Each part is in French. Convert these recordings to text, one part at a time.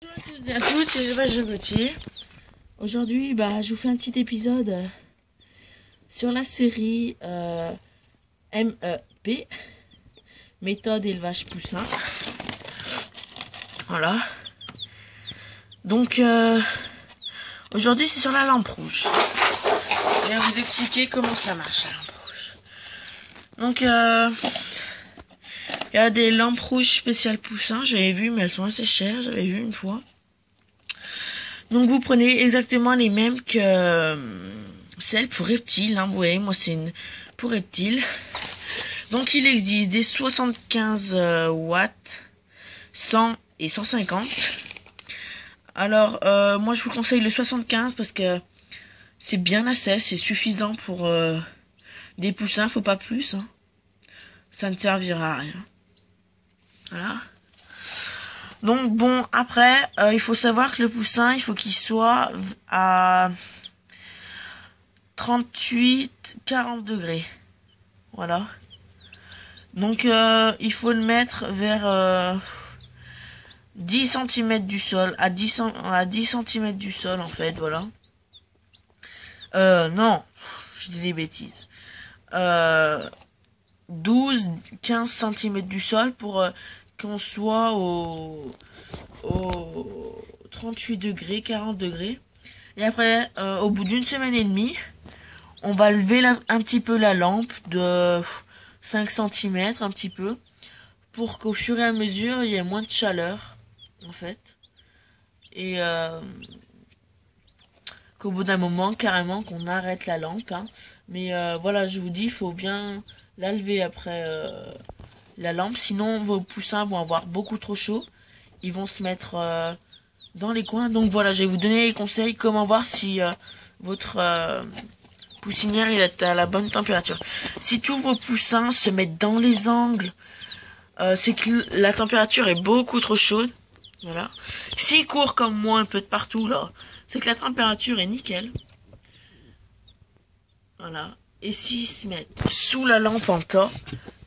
Bonjour à tous et à toutes, c'est l'élevage de Gauthier. Aujourd'hui, je vous fais un petit épisode sur la série MEP, méthode élevage poussin. Voilà. Donc, aujourd'hui, c'est sur la lampe rouge. Je vais vous expliquer comment ça marche, la lampe rouge. Donc, il y a des lampes rouges spéciales poussin, j'avais vu, mais elles sont assez chères, j'avais vu une fois. Donc vous prenez exactement les mêmes que celles pour reptiles, hein. Vous voyez, moi c'est une pour reptiles. Donc il existe des 75 watts, 100 et 150. Alors moi je vous conseille le 75 parce que c'est bien assez, c'est suffisant pour des poussins, faut pas plus, hein. Ça ne servira à rien. Voilà. Donc bon, après, il faut savoir que le poussin, il faut qu'il soit à 38-40 degrés. Voilà. Donc il faut le mettre vers 10 cm du sol, à 10 cm du sol en fait, voilà. Non, je dis des bêtises. 12-15 cm du sol pour qu'on soit au 38 degrés, 40 degrés. Et après, au bout d'une semaine et demie, on va lever un petit peu la lampe de 5 cm, un petit peu, pour qu'au fur et à mesure, il y ait moins de chaleur, en fait. Et qu'au bout d'un moment, carrément, qu'on arrête la lampe, hein. Mais voilà, je vous dis, il faut bien la lever après la lampe, sinon vos poussins vont avoir beaucoup trop chaud. Ils vont se mettre dans les coins. Donc voilà, je vais vous donner les conseils comment voir si votre poussinière il est à la bonne température. Si tous vos poussins se mettent dans les angles, c'est que la température est beaucoup trop chaude. Voilà. S'ils courent comme moi un peu de partout là, c'est que la température est nickel. Voilà. Et s'ils se mettent sous la lampe en tas,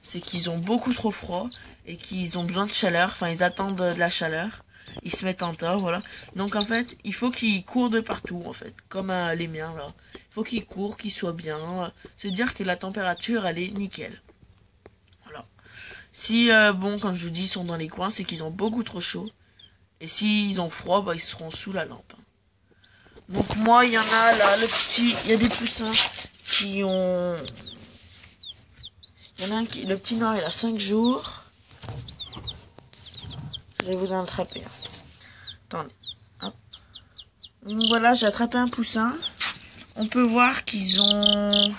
c'est qu'ils ont beaucoup trop froid et qu'ils ont besoin de chaleur. Enfin, ils attendent de la chaleur. Ils se mettent en tas, voilà. Donc, en fait, il faut qu'ils courent de partout, en fait. Comme les miens, là. Il faut qu'ils courent, qu'ils soient bien. C'est dire que la température, elle est nickel. Voilà. Si, bon, comme je vous dis, ils sont dans les coins, c'est qu'ils ont beaucoup trop chaud. Et s'ils ont froid, ils seront sous la lampe. Donc, moi, il y en a, là, il y a des poussins qui ont... Il y en a un qui... Le petit noir, il a 5 jours. Je vais vous en attraper. Attendez. Hop. Donc voilà, j'ai attrapé un poussin. On peut voir qu'ils ont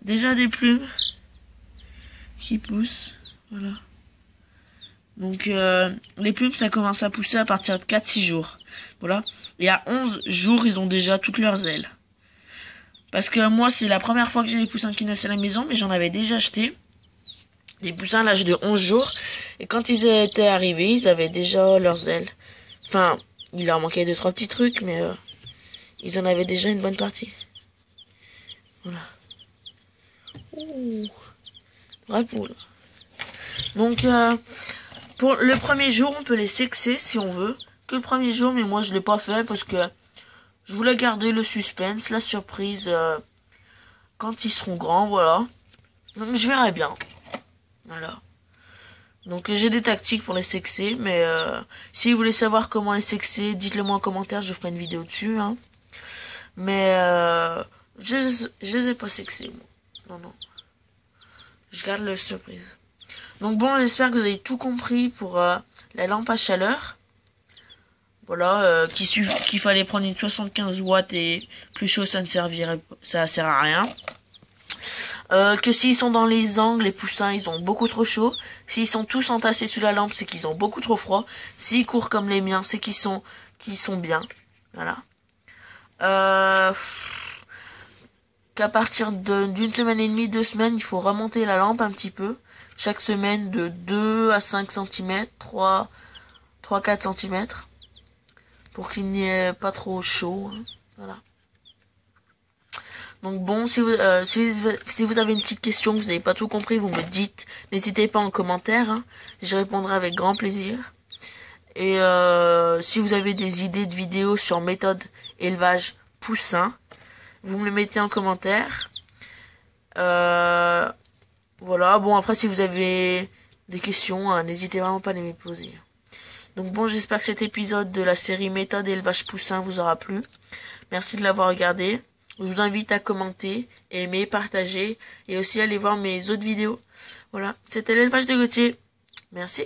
déjà des plumes qui poussent. Voilà. Donc les plumes, ça commence à pousser à partir de 4-6 jours. Voilà. Et à 11 jours, ils ont déjà toutes leurs ailes. Parce que moi, c'est la première fois que j'ai des poussins qui naissent à la maison, mais j'en avais déjà acheté. Des poussins à l'âge de 11 jours. Et quand ils étaient arrivés, ils avaient déjà leurs ailes. Enfin, il leur manquait 2-3 petits trucs, mais ils en avaient déjà une bonne partie. Voilà. Ouh. Vraie poule. Donc, pour le premier jour, on peut les sexer si on veut. Que le premier jour, mais moi, je l'ai pas fait parce que je voulais garder le suspense, la surprise quand ils seront grands, voilà. Donc je verrai bien. Voilà. Donc j'ai des tactiques pour les sexer, mais si vous voulez savoir comment les sexer, dites-le moi en commentaire, je ferai une vidéo dessus, hein. Mais je les ai pas sexés, moi. Non. Je garde la surprise. Donc bon, j'espère que vous avez tout compris pour la lampe à chaleur. Voilà, qu'il fallait prendre une 75 watts et plus chaud, ça sert à rien. Que s'ils sont dans les angles, les poussins, ils ont beaucoup trop chaud. S'ils sont tous entassés sous la lampe, c'est qu'ils ont beaucoup trop froid. S'ils courent comme les miens, c'est qu'ils sont bien. Voilà. Qu'à partir d'une semaine et demie, 2 semaines, il faut remonter la lampe un petit peu. Chaque semaine de 2 à 5 cm, 3-4 cm. Pour qu'il n'y ait pas trop chaud. Hein. Voilà. Donc bon, si vous avez une petite question, que vous n'avez pas tout compris, vous me dites. N'hésitez pas en commentaire. Hein. Je répondrai avec grand plaisir. Et si vous avez des idées de vidéos sur méthode élevage poussin, vous me le mettez en commentaire. Voilà, bon après si vous avez des questions, hein, n'hésitez vraiment pas à les me poser. Donc bon, j'espère que cet épisode de la série méthode élevage poussin vous aura plu. Merci de l'avoir regardé. Je vous invite à commenter, aimer, partager et aussi aller voir mes autres vidéos. Voilà, c'était l'élevage de Gauthier. Merci.